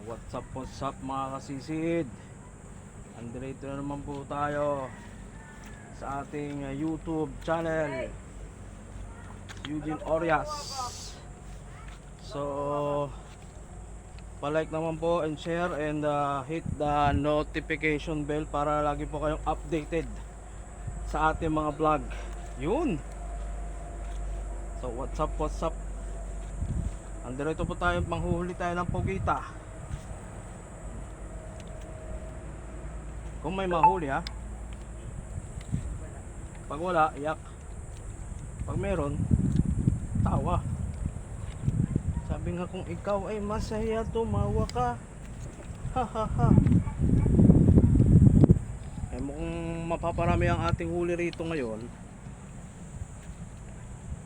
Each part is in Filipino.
What's up mga kasisid? Andito na naman po tayo sa ating YouTube channel, Eugene Orias. So palike naman po and share and hit the notification bell para lagi po kayong updated sa ating mga vlog. Yun. So what's up? Andito po tayo, manghuhuli tayo ng pugita. Kung may mahuli ha. Pag wala, iyak. Pag meron, tawa. Sabi nga kung ikaw ay masaya, tumawa ka. Ha ha ha. Eh mukhang mapaparami ang ating huli rito ngayon.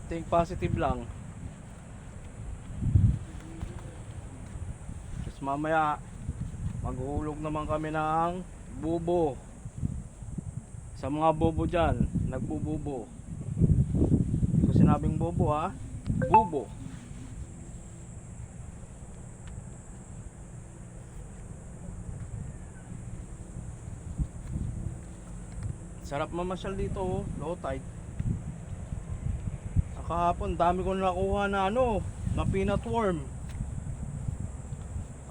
Think positive lang. Tapos mamaya maghuhulog naman kami ng bubo. Sa mga bobo dyan, nagbububo. Hindi ko sinabing bobo ha. Bubo. Sarap mamasyal dito oh. Low tide. Kahapon dami ko nakuha na na peanut worm.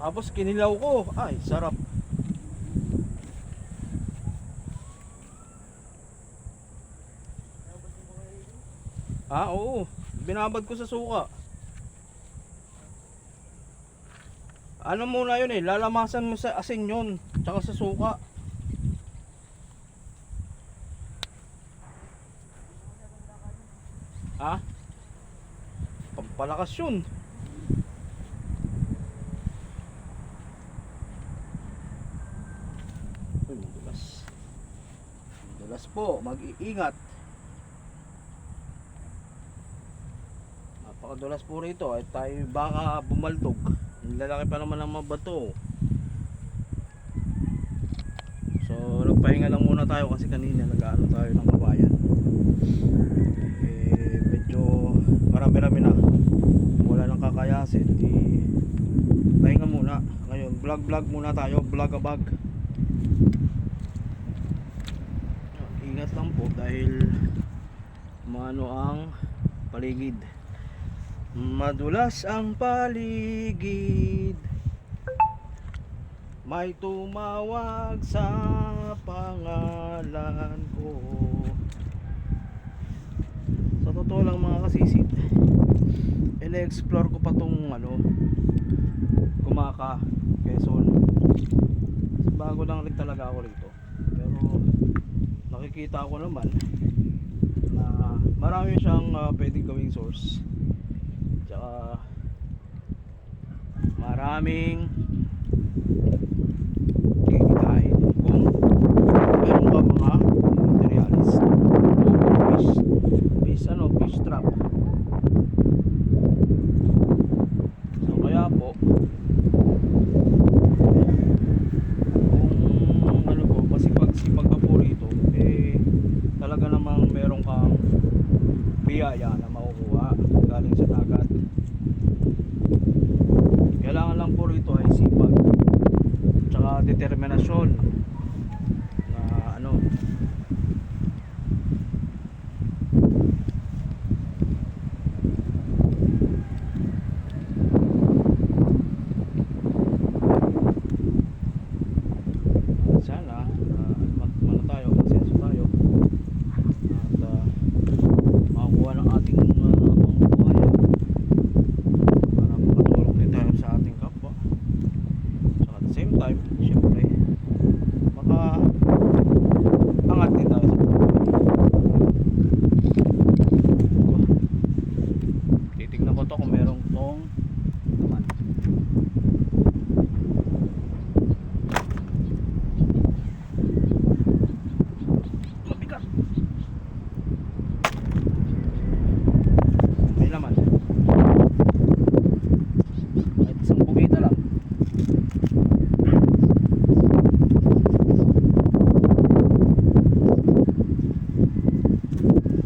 Tapos kinilaw ko. Ay sarap. Oo. Binabad ko sa suka. Ano muna yun eh, lalamasan mo sa asin yun, tsaka sa suka. Ha? Pampalakas yun. Uy, madulas. Madulas po, mag-iingat. Napakadulas po rito ay tayo baka bumaltog. Lalaki pa naman ang mabato. So nagpahinga lang muna tayo kasi kanina nag-aano tayo ng kabayan. Medyo marami-rami na. Wala nang kakayasin. Pahinga muna. Ngayon vlog muna tayo. Vlog-a-bag. Ingat lang po dahil maano ang paligid. Madulas ang paligid, may tumawag sa pangalan ko. Sa totoo lang mga kasisid, ina-explore ko pa tong Gumaka, Quezon. Bago lang rin talaga ako rito. Pero nakikita ko naman na marami siyang pwedeng gawing source. Tsaka maraming kikitain kung meron ka mga materialis fish trap. So kaya po kung pasipag-sipag ka po rito talaga namang meron kang biyaya na makukuha galing sa dagat. Kailangan lang po rito ay sipag tsaka determinasyon na sana tayo, konsenso tayo at makakuha ng ating pangbuhayan para makatulong din tayo sa ating kapwa. So at the same time, syempre angat din tayo sa buhay. Titignan ko to kung merong tong naman. Mabigat. May laman. Kahit isang bugita lang.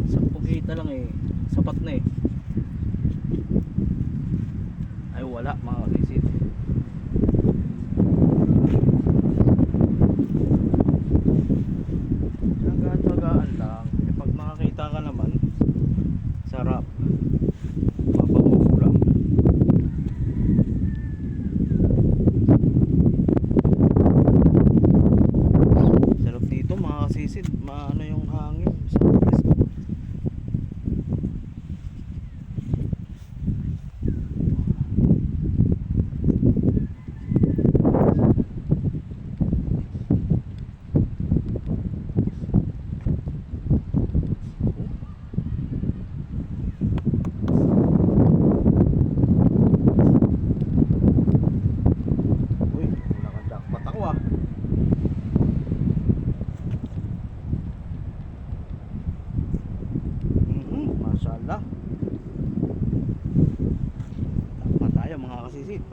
Isang bugita lang sapat na ay wala mga kasisid.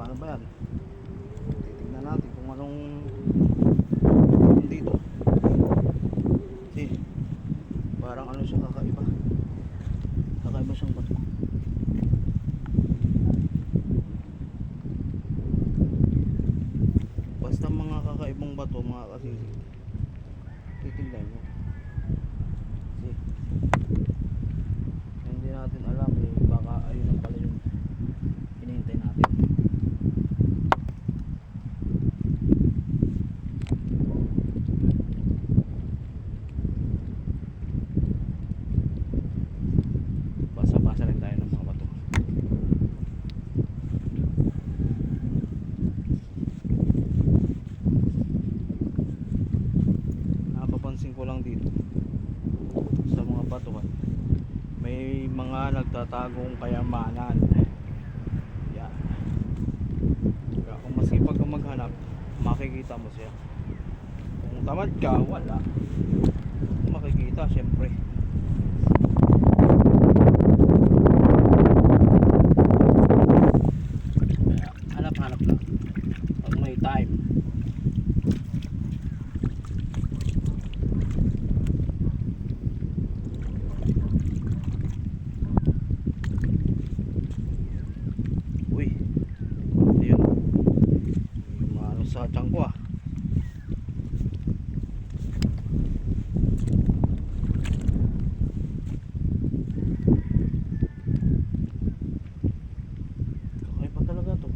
paano ba yan? Titignan natin kung anong dito. Parang ano siya, kakaiba siyang bato. Basta mga kakaibang bato mga kasisig, titignan nyo. Hindi natin alam baka ayun ang pala yung hinihintay natin. Basa-basa rin tayo ng mga bato. Napapansin ko lang dito sa mga batuhan, may mga nagtatagong kayamanan. Yan. Kaya kung masipag kang maghanap, makikita mo siya. Kung tamad ka, wala. Kung makikita, syempre. Hanap-hanap lang pag may time. Uy, ayun, yung maano sa tiyan ko ah. Kakaiba talaga to.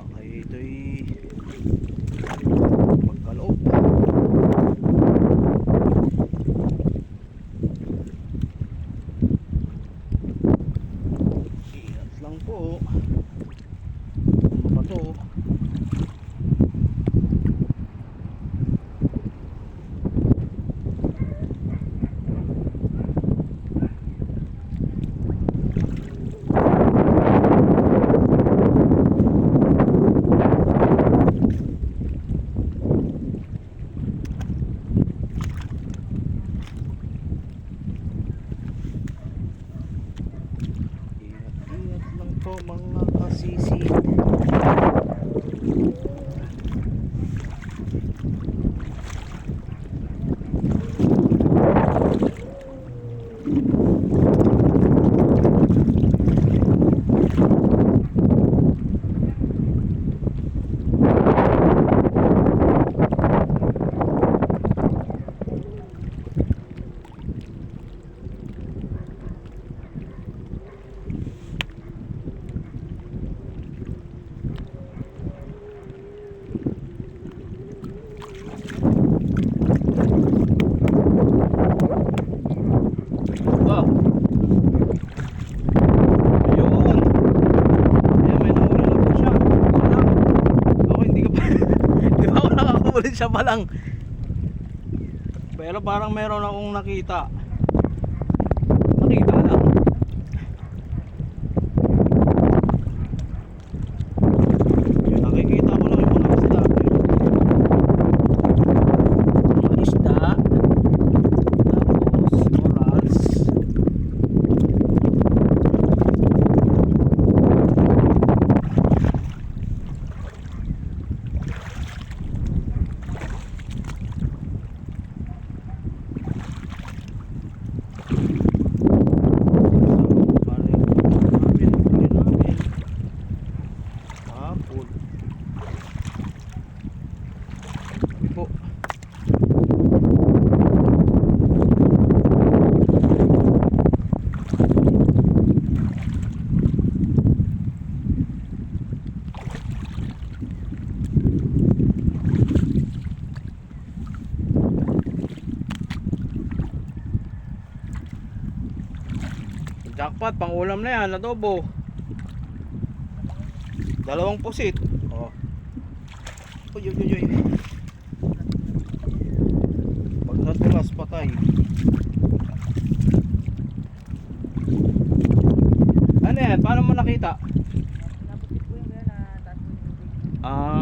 Baka ito'y pagkaloob. Ingat lang po. Ano ba to? Ingat lang po mga kasisi. Wow. Ayun. Ayan, may nahuli na po siya. Ako hindi ka pa hindi pa ako nakakahuli siya pa lang. Pero parang meron akong nakita. Nakita lang. Yung nakikita ko lang yung mga isda. Mga isda. Tapos corals. Jackpot, pang ulam na yan, adobo. Dalawang pusit. Oh. Uy, uy, uy, uy. Pag natulas, patay. Ano yan? Paano mo nakita? Ah.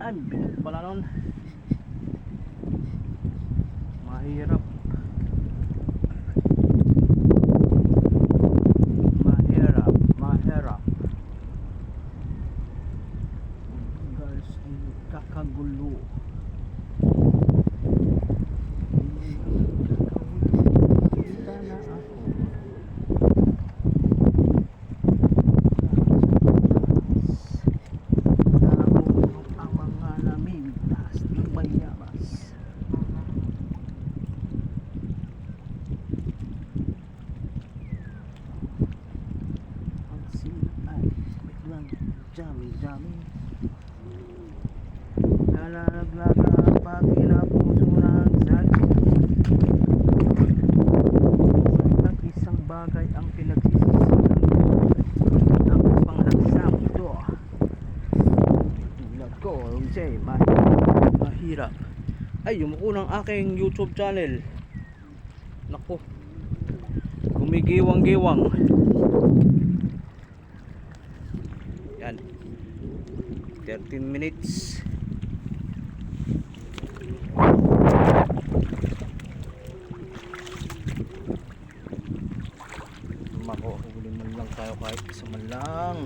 Yan, binog pala nun. Mahirap. Mahirap. Guys, ang kakagulo. Kita na ako. Nahulog ang mga namimitas ng bayabas. Ang sila ay biglang jami. Nalalaglaga ang pati na puso ng saging. At isang bagay ang pinagsisisihan ko. Tapos pang nagsam ito. Tulad ko, say, mahirap. Ay, yumuko ng aking YouTube channel. Nako, gumigiwang-giwang. Yan, 13 minutes. Makuhuli man lang tayo kahit isa man lang.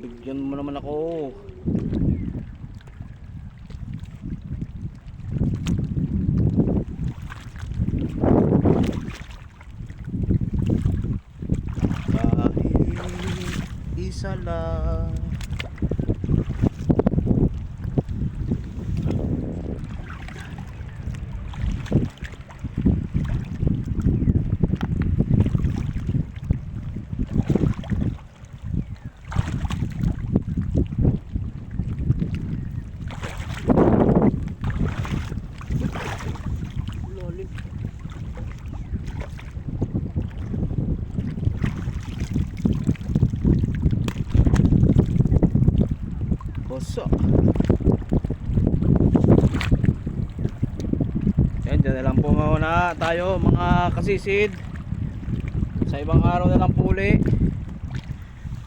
Bigyan mo naman ako. Kahit isa lang. Boso. Yan, dyan na lang po muna tayo mga kasisid. Sa ibang araw na lang po uli.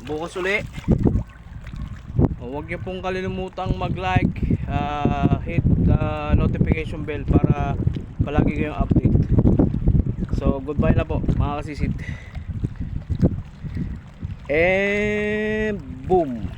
Bukas uli. Huwag niyo pong kalilimutang mag-like, hit the notification bell para palagi kayong update. So goodbye na po mga kasisid. And boom.